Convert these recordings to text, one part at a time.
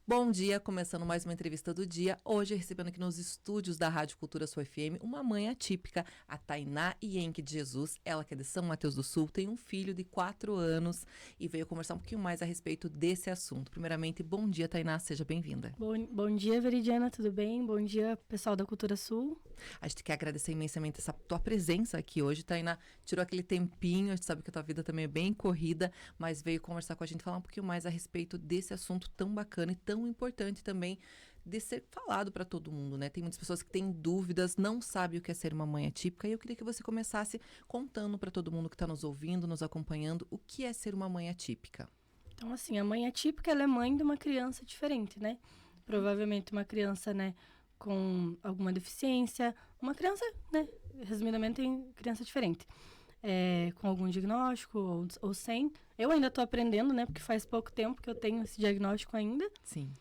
Bom dia, começando mais uma entrevista do dia. Hoje recebendo aqui nos estúdios da Rádio Cultura Sul FM uma mãe atípica, a Tainá Ienque de Jesus. Ela que é de São Mateus do Sul, tem um filho de 4 anos e veio conversar um pouquinho mais a respeito desse assunto. Primeiramente, bom dia, Tainá, seja bem-vinda. Bom dia, Veridiana, tudo bem? Bom dia, pessoal da Cultura Sul. A gente quer agradecer imensamente essa tua presença aqui hoje, Tainá. Tirou aquele tempinho, a gente sabe que a tua vida também é bem corrida, mas veio conversar com a gente, falar um pouquinho mais a respeito desse assunto tão bacana e tão importante também de ser falado para todo mundo, né? Tem muitas pessoas que têm dúvidas, não sabem o que é ser uma mãe atípica, e eu queria que você começasse contando para todo mundo que está nos ouvindo, nos acompanhando, o que é ser uma mãe atípica. Então, assim, a mãe atípica, ela é mãe de uma criança diferente, né? Provavelmente uma criança, né, com alguma deficiência, uma criança, né, resumidamente, tem criança diferente. Com algum diagnóstico ou sem. Eu ainda estou aprendendo, né? Porque faz pouco tempo que eu tenho esse diagnóstico ainda. Sim.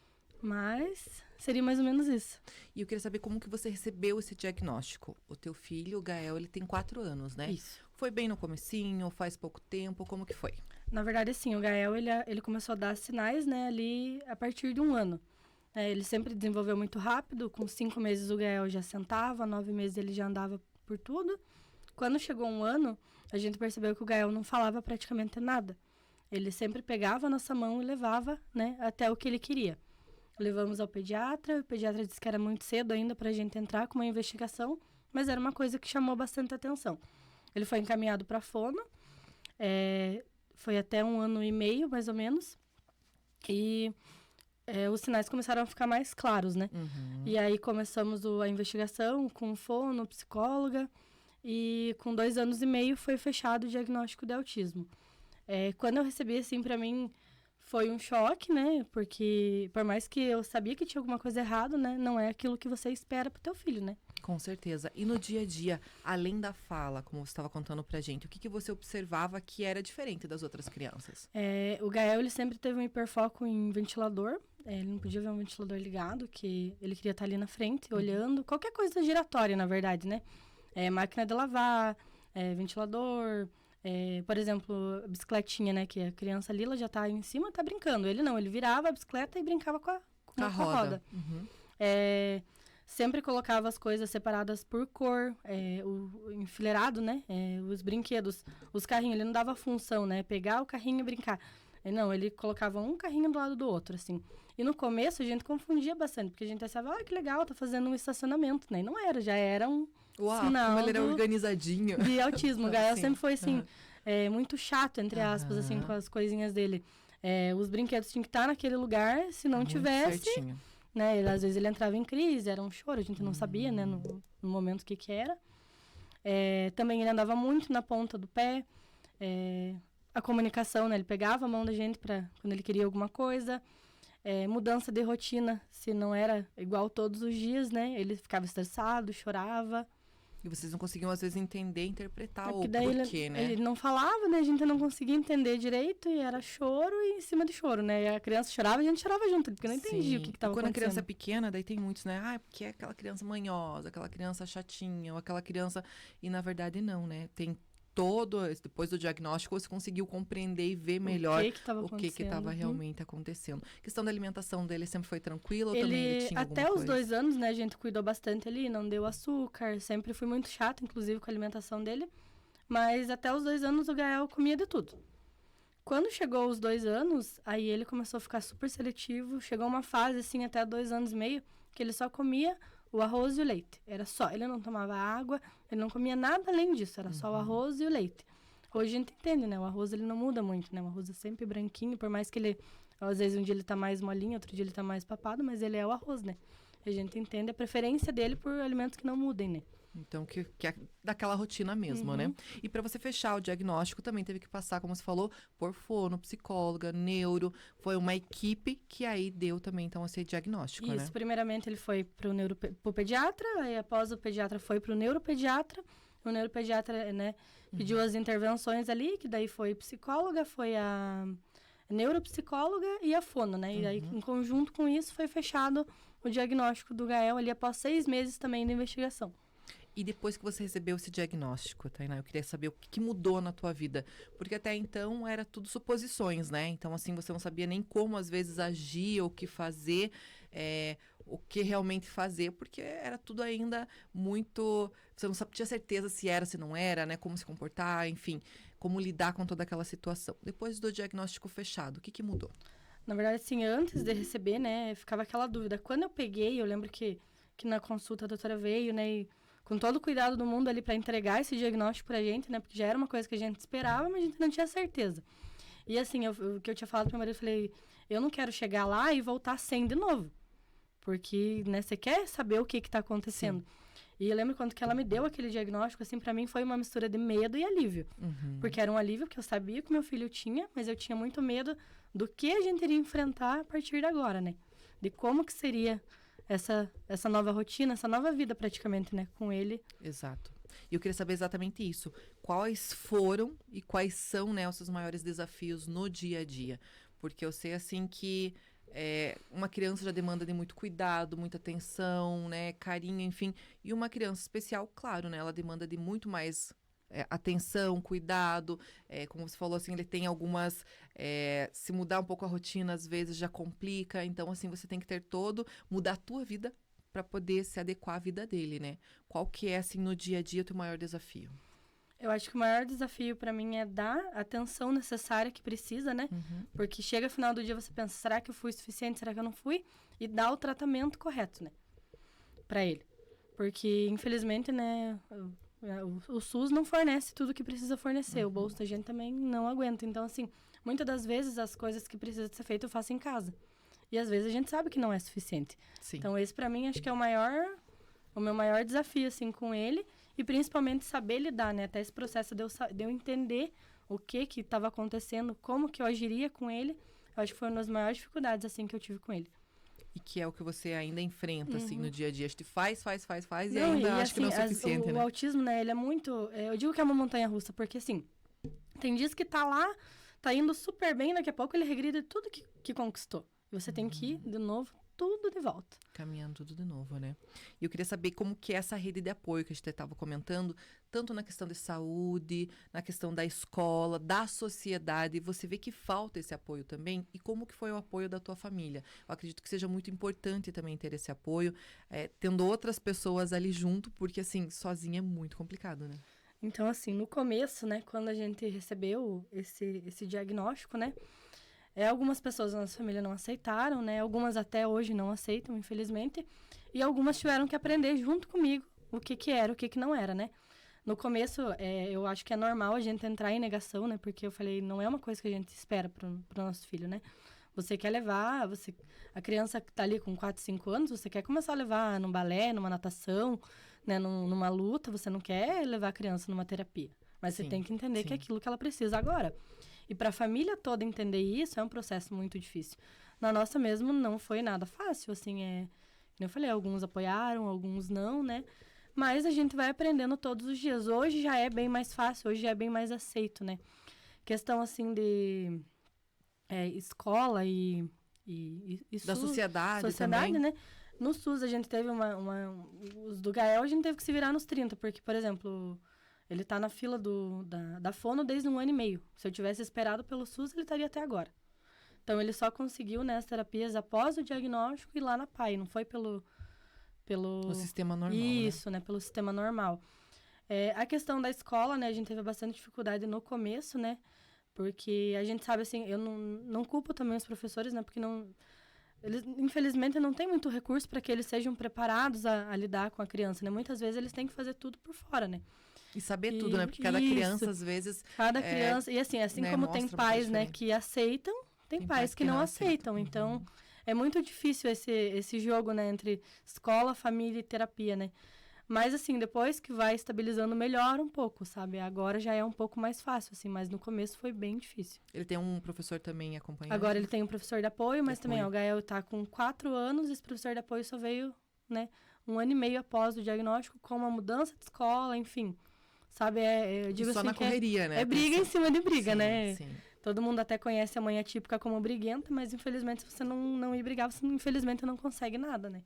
Mas seria mais ou menos isso. E eu queria saber como que você recebeu esse diagnóstico. O teu filho, o Gael, ele tem 4 anos, né? Isso. Foi bem no comecinho, faz pouco tempo, como que foi? Na verdade, assim, o Gael, ele começou a dar sinais, né, ali a partir de 1 ano. Ele sempre desenvolveu muito rápido. Com 5 meses o Gael já sentava, 9 meses ele já andava por tudo. Quando chegou 1 ano, a gente percebeu que o Gael não falava praticamente nada. Ele sempre pegava a nossa mão e levava, né, até o que ele queria. Levamos ao pediatra, o pediatra disse que era muito cedo ainda para a gente entrar com uma investigação, mas era uma coisa que chamou bastante atenção. Ele foi encaminhado para fono, foi até 1 ano e meio, mais ou menos, e os sinais começaram a ficar mais claros, né? Uhum. E aí começamos a investigação com fono, psicóloga, e com 2 anos e meio foi fechado o diagnóstico de autismo. Quando eu recebi, assim, para mim, foi um choque, né? Porque por mais que eu sabia que tinha alguma coisa errada, né? Não é aquilo que você espera pro teu filho, né? Com certeza. E no dia a dia, além da fala, como você estava contando pra gente, o que você observava que era diferente das outras crianças? O Gael, ele sempre teve um hiperfoco em ventilador. Ele não podia ver um ventilador ligado, que ele queria estar ali na frente, olhando. Qualquer coisa giratória, na verdade, né? Máquina de lavar, ventilador, por exemplo, bicicletinha, né? Que a criança ali, ela já tá em cima, tá brincando. Ele não, ele virava a bicicleta e brincava com a roda. Uhum. Sempre colocava as coisas separadas por cor, o enfileirado, né? Os brinquedos, os carrinhos, ele não dava função, né? Pegar o carrinho e brincar. Não, ele colocava um carrinho do lado do outro, assim. E no começo a gente confundia bastante, porque a gente achava, que legal, tá fazendo um estacionamento, né? E não era, já era um sinal como ele era organizadinho. De autismo. O Gael sempre foi, assim, muito chato, entre aspas, assim, com as coisinhas dele. Os brinquedos tinham que estar naquele lugar, se não muito tivesse... Certinho. Né? Às vezes ele entrava em crise, era um choro, a gente não sabia, né, no momento o que era. Também ele andava muito na ponta do pé. A comunicação, né? Ele pegava a mão da gente quando ele queria alguma coisa. Mudança de rotina, se não era igual todos os dias, né? Ele ficava estressado, chorava. E vocês não conseguiam, às vezes, entender, interpretar o porquê, né? Ele não falava, né? A gente não conseguia entender direito e era choro e em cima de choro, né? E a criança chorava e a gente chorava junto, porque não entendia o que estava acontecendo. Quando a criança é pequena, daí tem muitos, né? Porque é aquela criança manhosa, aquela criança chatinha, ou aquela criança... E, na verdade, não, né? Tem depois do diagnóstico, você conseguiu compreender e ver melhor o que estava realmente acontecendo. A questão da alimentação dele sempre foi tranquila ou também ele tinha alguma coisa? Até os 2 anos, né, a gente cuidou bastante ali, não deu açúcar, sempre fui muito chata, inclusive, com a alimentação dele, mas até os 2 anos o Gael comia de tudo. Quando chegou os 2 anos, aí ele começou a ficar super seletivo, chegou uma fase, assim, até 2 anos e meio, que ele só comia o arroz e o leite. Era só, ele não tomava água, ele não comia nada além disso, era só o arroz e o leite. Hoje a gente entende, né? O arroz, ele não muda muito, né? O arroz é sempre branquinho, por mais que ele, às vezes, um dia ele tá mais molinho, outro dia ele tá mais papado, mas ele é o arroz, né? A gente entende a preferência dele por alimentos que não mudem, né? Então, que é daquela rotina mesmo, né? E para você fechar o diagnóstico, também teve que passar, como você falou, por fono, psicóloga, neuro. Foi uma equipe que aí deu também, então, esse diagnóstico, né? Isso, primeiramente ele foi pro pediatra, aí após o pediatra foi pro neuropediatra. O neuropediatra, né, pediu as intervenções ali, que daí foi psicóloga, foi a neuropsicóloga e a fono, né? E aí, em conjunto com isso, foi fechado o diagnóstico do Gael ali após 6 meses também de investigação. E depois que você recebeu esse diagnóstico, Tainá, eu queria saber o que mudou na tua vida. Porque até então era tudo suposições, né? Então, assim, você não sabia nem como, às vezes, agir, ou o que fazer, o que realmente fazer, porque era tudo ainda muito... Você não tinha certeza se era, se não era, né? Como se comportar, enfim, como lidar com toda aquela situação. Depois do diagnóstico fechado, o que mudou? Na verdade, assim, antes de receber, né, ficava aquela dúvida. Quando eu peguei, eu lembro que na consulta a doutora veio, né, e com todo o cuidado do mundo ali para entregar esse diagnóstico pra gente, né, porque já era uma coisa que a gente esperava, mas a gente não tinha certeza. E assim, o que eu tinha falado pro meu marido, eu falei, eu não quero chegar lá e voltar sem de novo. Porque, né, você quer saber o que tá acontecendo. Sim. E eu lembro quando que ela me deu aquele diagnóstico, assim, pra mim foi uma mistura de medo e alívio. Uhum. Porque era um alívio que eu sabia que meu filho tinha, mas eu tinha muito medo do que a gente iria enfrentar a partir de agora, né? De como que seria essa nova rotina, essa nova vida praticamente, né, com ele. Exato. E eu queria saber exatamente isso. Quais foram e quais são, né, os seus maiores desafios no dia a dia? Porque eu sei, assim, que uma criança já demanda de muito cuidado, muita atenção, né, carinho, enfim. E uma criança especial, claro, né, ela demanda de muito mais atenção, cuidado. Como você falou, assim, ele tem algumas... se mudar um pouco a rotina, às vezes, já complica. Então, assim, você tem que mudar a tua vida para poder se adequar à vida dele, né? Qual que é, assim, no dia a dia, o teu maior desafio? Eu acho que o maior desafio para mim é dar a atenção necessária que precisa, né? Uhum. Porque chega no final do dia você pensa, será que eu fui suficiente? Será que eu não fui? E dar o tratamento correto, né? Para ele. Porque, infelizmente, né, o SUS não fornece tudo que precisa fornecer. O bolso da gente também não aguenta. Então, assim, muitas das vezes as coisas que precisam ser feitas eu faço em casa. E às vezes a gente sabe que não é suficiente. Sim. Então, esse para mim acho que é o meu maior desafio, assim, com ele. E principalmente saber lidar, né? Até esse processo de eu entender o que estava acontecendo, como que eu agiria com ele. Eu acho que foi uma das maiores dificuldades, assim, que eu tive com ele. E que é o que você ainda enfrenta, assim, no dia a dia. A gente faz, e não, ainda e, acho que não é o suficiente, o né? O autismo, né, ele é muito... eu digo que é uma montanha-russa, porque, assim, tem dias que tá lá, tá indo super bem, daqui a pouco ele regride tudo que conquistou. E você tem que ir, de novo, tudo de volta. Caminhando tudo de novo, né? E eu queria saber como que é essa rede de apoio que a gente estava comentando, tanto na questão de saúde, na questão da escola, da sociedade. Você vê que falta esse apoio também? E como que foi o apoio da tua família? Eu acredito que seja muito importante também ter esse apoio, tendo outras pessoas ali junto, porque, assim, sozinha é muito complicado, né? Então, assim, no começo, né, quando a gente recebeu esse diagnóstico, né, algumas pessoas da nossa família não aceitaram, né? Algumas até hoje não aceitam, infelizmente. E algumas tiveram que aprender junto comigo o que era, o que não era, né? No começo, eu acho que é normal a gente entrar em negação, né? Porque eu falei, não é uma coisa que a gente espera pro nosso filho, né? Você quer levar, a criança que tá ali com 4, 5 anos, você quer começar a levar num balé, numa natação, né? Numa luta, você não quer levar a criança numa terapia. Mas você tem que entender que é aquilo que ela precisa agora. E para a família toda entender isso é um processo muito difícil. Na nossa mesmo não foi nada fácil, assim, como eu falei, alguns apoiaram, alguns não, né? Mas a gente vai aprendendo todos os dias. Hoje já é bem mais fácil, hoje já é bem mais aceito, né? Questão, assim, de escola e da SUS, sociedade também, né? No SUS a gente teve os do Gael a gente teve que se virar nos 30, porque, por exemplo... Ele tá na fila da fono desde 1 ano e meio. Se eu tivesse esperado pelo SUS, ele estaria até agora. Então, ele só conseguiu, né, as terapias após o diagnóstico e lá na PAI. Não foi pelo o sistema normal, isso, né? Pelo sistema normal. A questão da escola, né? A gente teve bastante dificuldade no começo, né? Porque a gente sabe, assim, eu não culpo também os professores, né? Porque eles, infelizmente, não tem muito recurso para que eles sejam preparados a lidar com a criança, né? Muitas vezes eles têm que fazer tudo por fora, né? E saber tudo, né? Porque cada criança, às vezes... Cada criança... E assim né, como tem pais, né, que aceitam, tem pais que não aceitam. Então, é muito difícil esse jogo, né, entre escola, família e terapia, né? Mas, assim, depois que vai estabilizando, melhora um pouco, sabe? Agora já é um pouco mais fácil, assim, mas no começo foi bem difícil. Ele tem um professor também acompanhando? Agora ele tem um professor de apoio, mas também o Gael tá com 4 anos e esse professor de apoio só veio, né, 1 ano e meio após o diagnóstico, com uma mudança de escola, enfim... Sabe, eu digo só assim na correria, né? É briga em cima de briga, né? Sim. Todo mundo até conhece a mãe atípica como briguenta, mas infelizmente se você não ir brigar, você infelizmente não consegue nada, né?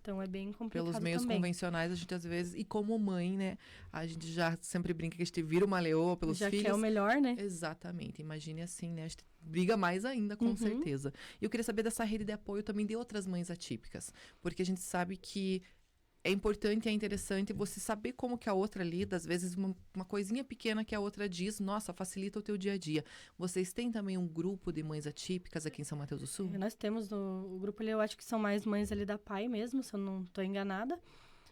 Então é bem complicado Pelos meios também. convencionais, a gente às vezes, e como mãe, né, a gente já sempre brinca que a gente vira uma leoa pelos Já filhos. quer o melhor, né? Exatamente, imagine assim, né, a gente briga mais ainda, com Uhum. certeza. E eu queria saber dessa rede de apoio também de outras mães atípicas, porque a gente sabe que é importante e é interessante você saber como que a outra lida, às vezes uma coisinha pequena que a outra diz, nossa, facilita o teu dia a dia. Vocês têm também um grupo de mães atípicas aqui em São Mateus do Sul? Nós temos o grupo ali, eu acho que são mais mães ali da PAI mesmo, se eu não estou enganada.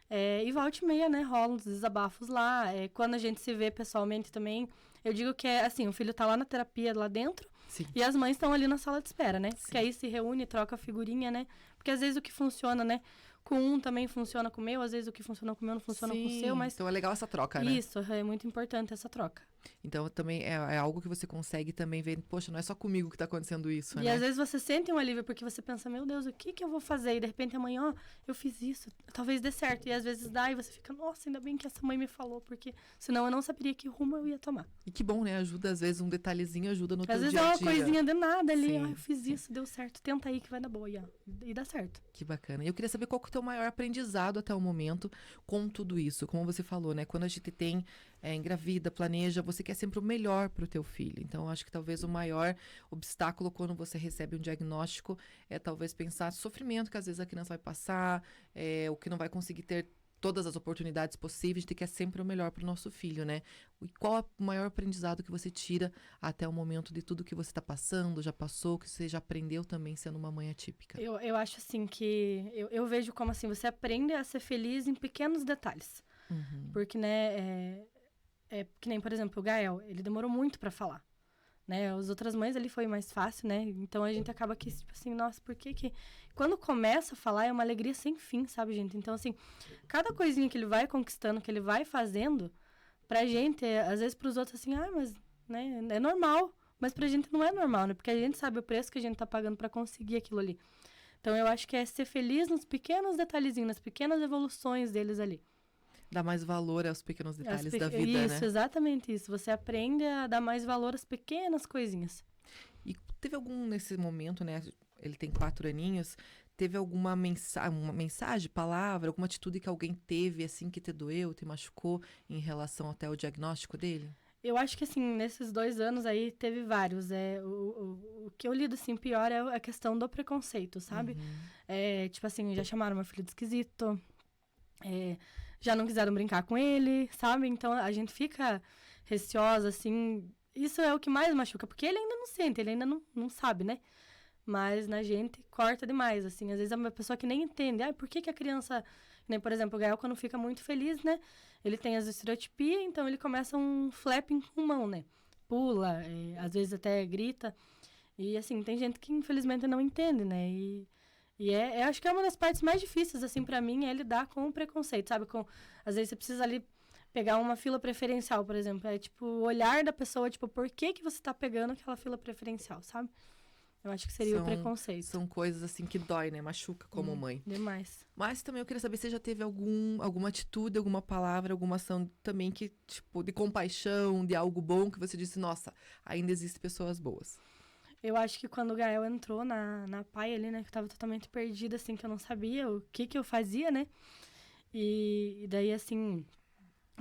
E volta e meia, né? Rolam os desabafos lá. Quando a gente se vê pessoalmente também, eu digo que é assim, o filho tá lá na terapia, lá dentro, Sim. e as mães estão ali na sala de espera, né? Sim. Porque aí se reúne, troca figurinha, né? Porque às vezes o que funciona, né? Com um também funciona com o meu, às vezes o que funciona com o meu não funciona com o seu, mas... Então é legal essa troca, né? Isso, é muito importante essa troca. Então também é algo que você consegue também ver, poxa, não é só comigo que tá acontecendo isso, E né? às vezes você sente um alívio porque você pensa, meu Deus, o que eu vou fazer? E de repente amanhã, ó, eu fiz isso, talvez dê certo. E às vezes dá e você fica, nossa, ainda bem que essa mãe me falou, porque senão eu não saberia que rumo eu ia tomar. E que bom, né? Ajuda, às vezes, um detalhezinho ajuda no teu Às vezes dia é a uma dia. coisinha de nada ali, Sim, ó, eu fiz sim. isso, deu certo, tenta aí que vai dar boa, e dá certo. Que bacana. E eu queria saber qual que é o teu maior aprendizado até o momento com tudo isso. Como você falou, né? Quando a gente tem engravida, planeja, você quer sempre o melhor para o teu filho. Então, eu acho que talvez o maior obstáculo quando você recebe um diagnóstico é talvez pensar sofrimento que às vezes a criança vai passar, o que não vai conseguir ter todas as oportunidades possíveis, a gente quer sempre o melhor para o nosso filho, né? E qual é o maior aprendizado que você tira até o momento de tudo que você está passando, já passou, que você já aprendeu também sendo uma mãe atípica? Eu acho assim que, eu vejo como assim, você aprende a ser feliz em pequenos detalhes. Uhum. Porque, né, que nem, por exemplo, o Gael, ele demorou muito pra falar, né? As outras mães ali foi mais fácil, né? Então a gente acaba que, tipo assim, nossa, por que que... Quando começa a falar é uma alegria sem fim, sabe, gente? Então, assim, cada coisinha que ele vai conquistando, que ele vai fazendo, pra gente, às vezes pros outros, assim, mas, né, é normal. Mas pra gente não é normal, né? Porque a gente sabe o preço que a gente tá pagando pra conseguir aquilo ali. Então eu acho que é ser feliz nos pequenos detalhezinhos, nas pequenas evoluções deles ali. Dá mais valor aos pequenos detalhes da vida, Isso, né? exatamente isso. Você aprende a dar mais valor às pequenas coisinhas. E teve algum, nesse momento, né? Ele tem 4 aninhos. Teve alguma uma mensagem, palavra, alguma atitude que alguém teve, assim, que te doeu, te machucou em relação até ao diagnóstico dele? Eu acho que, assim, nesses 2 anos aí, teve vários. O que eu lido, assim, pior é a questão do preconceito, sabe? Tipo assim, já chamaram meu filho de esquisito. Já não quiseram brincar com ele, sabe? Então, a gente fica receosa, assim. Isso é o que mais machuca, porque ele ainda não sente, ele ainda não sabe, né? Mas na gente corta demais, assim. Às vezes é uma pessoa que nem entende. Por que que a criança... Nem, por exemplo, o Gael, quando fica muito feliz, né? Ele tem as estereotipias, então ele começa um flapping com mão, né? Pula, às vezes até grita. E, assim, tem gente que infelizmente não entende, né? Eu acho que é uma das partes mais difíceis, assim, pra mim, é lidar com o preconceito, sabe? Às vezes você precisa ali pegar uma fila preferencial, por exemplo. É, tipo, o olhar da pessoa, tipo, por que que você tá pegando aquela fila preferencial, sabe? Eu acho que seria o preconceito. São coisas, assim, que dói, né? Machuca como mãe. Demais. Mas também eu queria saber se já teve alguma atitude, alguma palavra, alguma ação também que, tipo, de compaixão, de algo bom, que você disse, nossa, ainda existem pessoas boas. Eu acho que quando o Gael entrou na PAI ali, né, que eu tava totalmente perdida, assim, que eu não sabia o que eu fazia, né? E daí, assim,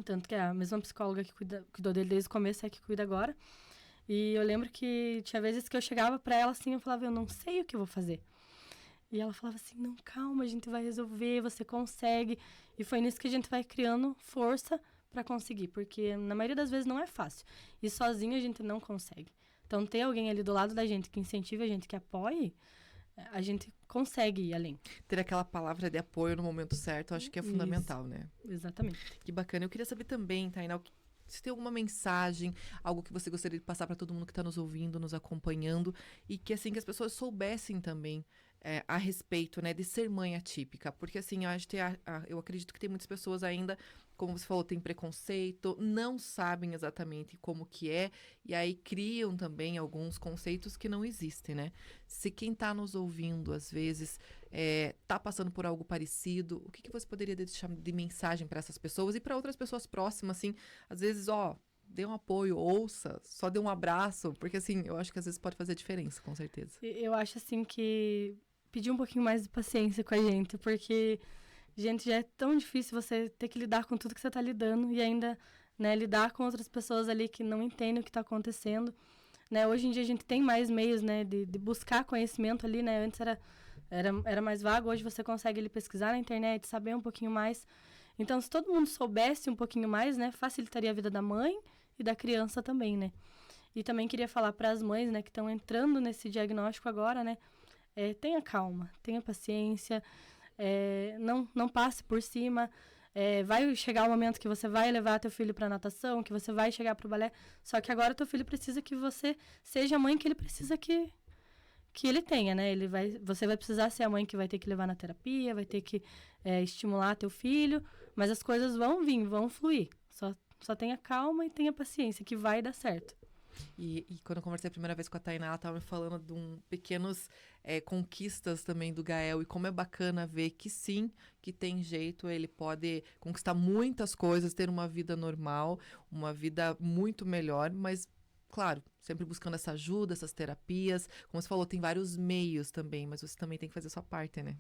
tanto que a mesma psicóloga que cuidou dele desde o começo é a que cuida agora. E eu lembro que tinha vezes que eu chegava pra ela, assim, eu falava, eu não sei o que eu vou fazer. E ela falava assim, não, calma, a gente vai resolver, você consegue. E foi nisso que a gente vai criando força pra conseguir, porque na maioria das vezes não é fácil. E sozinho a gente não consegue. Então, ter alguém ali do lado da gente que incentive a gente, que apoie, a gente consegue ir além. Ter aquela palavra de apoio no momento certo, eu acho que é fundamental, né? Exatamente. Que bacana. Eu queria saber também, Tainá, se tem alguma mensagem, algo que você gostaria de passar para todo mundo que está nos ouvindo, nos acompanhando, e que, assim, que as pessoas soubessem também a respeito, né, de ser mãe atípica. Porque, assim, eu acredito que tem muitas pessoas ainda, como você falou, tem preconceito, não sabem exatamente como que é, e aí criam também alguns conceitos que não existem, né? Se quem está nos ouvindo, às vezes, está passando por algo parecido, o que você poderia deixar de mensagem para essas pessoas e para outras pessoas próximas, assim, às vezes, dê um apoio, ouça, só dê um abraço, porque, assim, eu acho que às vezes pode fazer diferença, com certeza. Eu acho, assim, que pedir um pouquinho mais de paciência com a gente, porque, gente, já é tão difícil você ter que lidar com tudo que você tá lidando e ainda, né, lidar com outras pessoas ali que não entendem o que tá acontecendo, né? Hoje em dia a gente tem mais meios, né, de buscar conhecimento ali, né? Antes era mais vago, hoje você consegue ali pesquisar na internet, saber um pouquinho mais. Então, se todo mundo soubesse um pouquinho mais, né, facilitaria a vida da mãe e da criança também, né? E também queria falar para as mães, né, que estão entrando nesse diagnóstico agora, né, tenha calma, tenha paciência, não passe por cima. Vai chegar o momento que você vai levar teu filho para natação, que você vai chegar para o balé, só que agora teu filho precisa que você seja a mãe que ele precisa que ele tenha, né? Você vai precisar ser a mãe que vai ter que levar na terapia, vai ter que estimular teu filho, mas as coisas vão vir, vão fluir. Só tenha calma e tenha paciência, que vai dar certo. E quando eu conversei a primeira vez com a Tainá, ela estava me falando de pequenos conquistas também do Gael. E como é bacana ver que sim, que tem jeito, ele pode conquistar muitas coisas, ter uma vida normal, uma vida muito melhor, mas, claro, sempre buscando essa ajuda, essas terapias. Como você falou, tem vários meios também, mas você também tem que fazer a sua parte, né?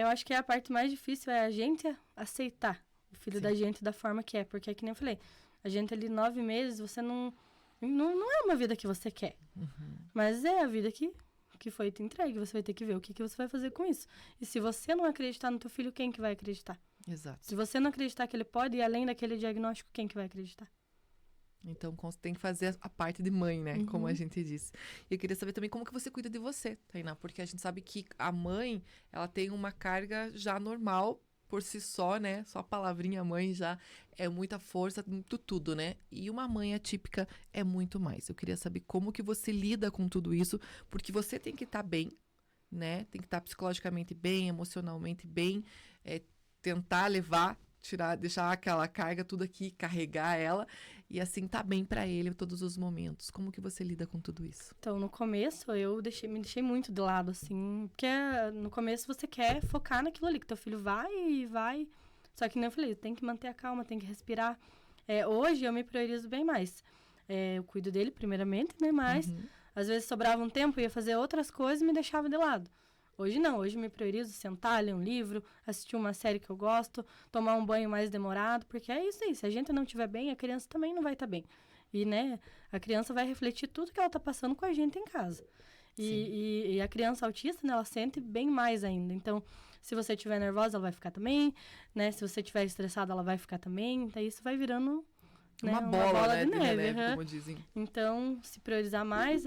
Eu acho que a parte mais difícil é a gente aceitar o filho Sim. da gente da forma que é. Porque é que nem eu falei, a gente ali 9 meses, você não é uma vida que você quer. Uhum. Mas é a vida que foi te entregue. Você vai ter que ver o que você vai fazer com isso. E se você não acreditar no teu filho, quem que vai acreditar? Exato. Se você não acreditar que ele pode ir além daquele diagnóstico, quem que vai acreditar? Então, tem que fazer a parte de mãe, né? Uhum. Como a gente disse. E eu queria saber também como que você cuida de você, Tainá. Porque a gente sabe que a mãe, ela tem uma carga já normal por si só, né? Só a palavrinha mãe já é muita força, muito tudo, né? E uma mãe atípica é muito mais. Eu queria saber como que você lida com tudo isso, porque você tem que estar bem, né? Tem que estar psicologicamente bem, emocionalmente bem, tentar levar, deixar aquela carga tudo aqui, carregar ela e assim tá bem pra ele em todos os momentos. Como que você lida com tudo isso? Então, no começo, me deixei muito de lado, assim, porque no começo você quer focar naquilo ali, que teu filho vai, só que nem eu falei, tem que manter a calma, tem que respirar. Hoje eu me priorizo bem mais. Eu cuido dele primeiramente, né, mas às vezes sobrava um tempo, ia fazer outras coisas e me deixava de lado. Hoje não, hoje me priorizo sentar, ler um livro, assistir uma série que eu gosto, tomar um banho mais demorado, porque é isso aí, se a gente não estiver bem, a criança também não vai estar bem. E, né, a criança vai refletir tudo que ela está passando com a gente em casa. E a criança autista, né, ela sente bem mais ainda. Então, se você estiver nervosa, ela vai ficar também, né? Se você estiver estressada, ela vai ficar também. Então, isso vai virando, né, uma bola, né, de neve. como dizem. Então, se priorizar mais...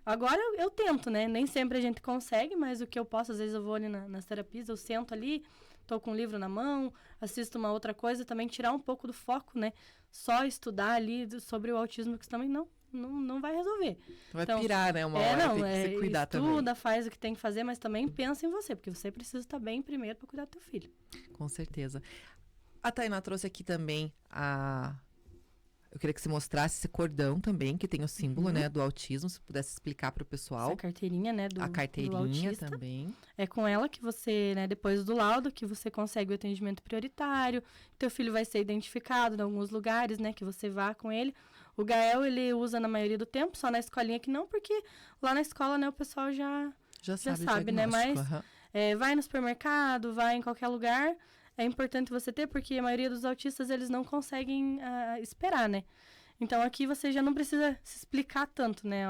Agora eu tento, né? Nem sempre a gente consegue, mas o que eu posso, às vezes eu vou ali nas terapias, eu sento ali, tô com um livro na mão, assisto uma outra coisa, também tirar um pouco do foco, né? Só estudar ali sobre o autismo, que isso também não vai resolver. Vai pirar, né? Uma hora tem que se cuidar também. Estuda, faz o que tem que fazer, mas também pensa em você, porque você precisa estar bem primeiro para cuidar do teu filho. Com certeza. A Tainá trouxe aqui também Eu queria que você mostrasse esse cordão também, que tem o símbolo, né, do autismo. Se pudesse explicar para o pessoal. Essa carteirinha, né, a carteirinha do também. É com ela que você, né, depois do laudo, que você consegue o atendimento prioritário. Teu filho vai ser identificado em alguns lugares, né, que você vá com ele. O Gael, ele usa na maioria do tempo, só na escolinha que não, porque lá na escola, né, o pessoal já sabe, né, mas vai no supermercado, vai em qualquer lugar. É importante você ter, porque a maioria dos autistas, eles não conseguem esperar, né? Então, aqui você já não precisa se explicar tanto, né?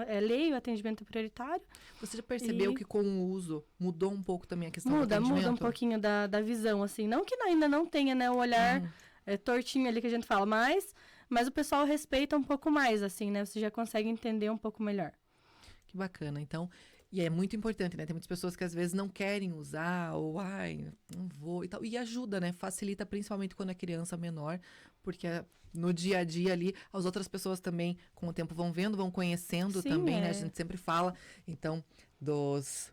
É lei, o atendimento prioritário. Você já percebeu que com o uso mudou um pouco também a questão do atendimento? Muda um pouquinho da visão, assim. Não que ainda não tenha, né, o olhar tortinho ali que a gente fala, mas o pessoal respeita um pouco mais, assim, né? Você já consegue entender um pouco melhor. Que bacana. Então... E é muito importante, né? Tem muitas pessoas que às vezes não querem usar, ou não vou e tal. E ajuda, né? Facilita principalmente quando é criança menor, porque no dia a dia ali, as outras pessoas também, com o tempo, vão vendo, vão conhecendo também, né? A gente sempre fala, então, dos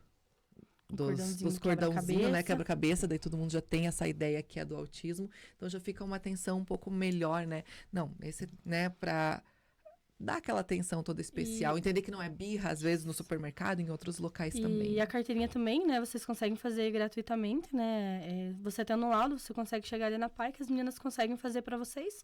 cordãozinhos, né? Quebra-cabeça, daí todo mundo já tem essa ideia que é do autismo. Então já fica uma atenção um pouco melhor, né? Não, esse, né, pra... dar aquela atenção toda especial. Entender que não é birra, às vezes, no supermercado, em outros locais também. E a carteirinha também, né? Vocês conseguem fazer gratuitamente, né? Você tendo um laudo, você consegue chegar ali na PAI, que as meninas conseguem fazer para vocês.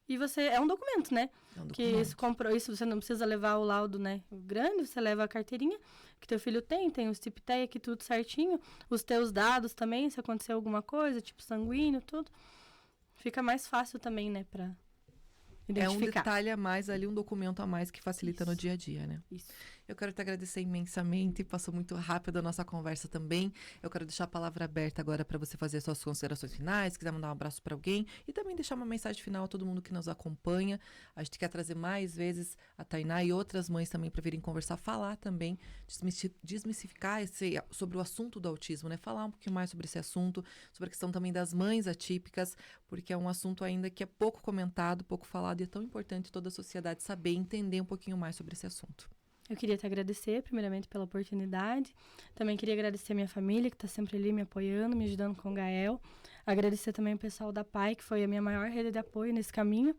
E é um documento, né? É um Que documento. isso comprou, isso você não precisa levar o laudo, né? O grande, você leva a carteirinha que teu filho tem o CIP-TEI aqui tudo certinho, os teus dados também, se acontecer alguma coisa, tipo sanguíneo, tudo. Fica mais fácil também, né, pra É um identificar. detalhe a mais ali, um documento a mais que facilita no Isso. dia a dia, né? Isso. Eu quero te agradecer imensamente, passou muito rápido a nossa conversa também. Eu quero deixar a palavra aberta agora para você fazer suas considerações finais, se quiser mandar um abraço para alguém e também deixar uma mensagem final a todo mundo que nos acompanha. A gente quer trazer mais vezes a Tainá e outras mães também para virem conversar, falar também, desmistificar sobre o assunto do autismo, né? Falar um pouquinho mais sobre esse assunto, sobre a questão também das mães atípicas, porque é um assunto ainda que é pouco comentado, pouco falado e é tão importante toda a sociedade saber e entender um pouquinho mais sobre esse assunto. Eu queria te agradecer, primeiramente, pela oportunidade. Também queria agradecer a minha família, que está sempre ali me apoiando, me ajudando com o Gael. Agradecer também o pessoal da PAI, que foi a minha maior rede de apoio nesse caminho.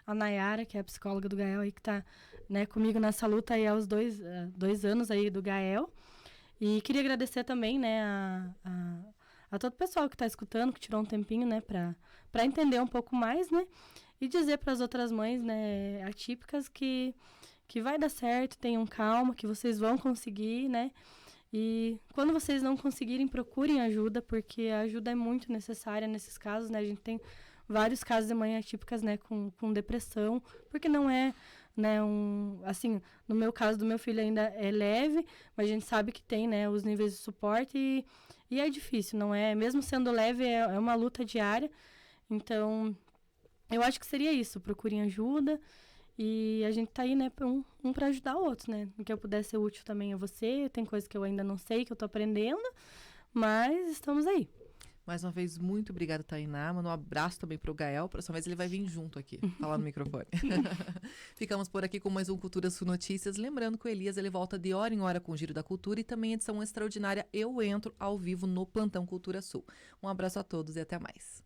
A Nayara, que é a psicóloga do Gael, aí, que está, né, comigo nessa luta aí há os 2 anos aí do Gael. E queria agradecer também, né, a todo o pessoal que está escutando, que tirou um tempinho, né, para entender um pouco mais, né, e dizer para as outras mães, né, atípicas que vai dar certo, tenham calma, que vocês vão conseguir, né, e quando vocês não conseguirem, procurem ajuda, porque a ajuda é muito necessária nesses casos, né, a gente tem vários casos de mães atípicas, né, com depressão, porque não é, né, assim, no meu caso do meu filho ainda é leve, mas a gente sabe que tem, né, os níveis de suporte e é difícil, não é, mesmo sendo leve, é uma luta diária, então, eu acho que seria isso, procurem ajuda e a gente tá aí, né, um para ajudar o outro, né, no que eu puder ser útil também a você, tem coisas que eu ainda não sei, que eu tô aprendendo, mas estamos aí. Mais uma vez, muito obrigada, Tainá. Manda um abraço também para o Gael. Próxima vez ele vai vir junto aqui, falar no microfone. Ficamos por aqui com mais um Cultura Sul Notícias. Lembrando que o Elias ele volta de hora em hora com o Giro da Cultura e também edição extraordinária Eu Entro ao vivo no Plantão Cultura Sul. Um abraço a todos e até mais.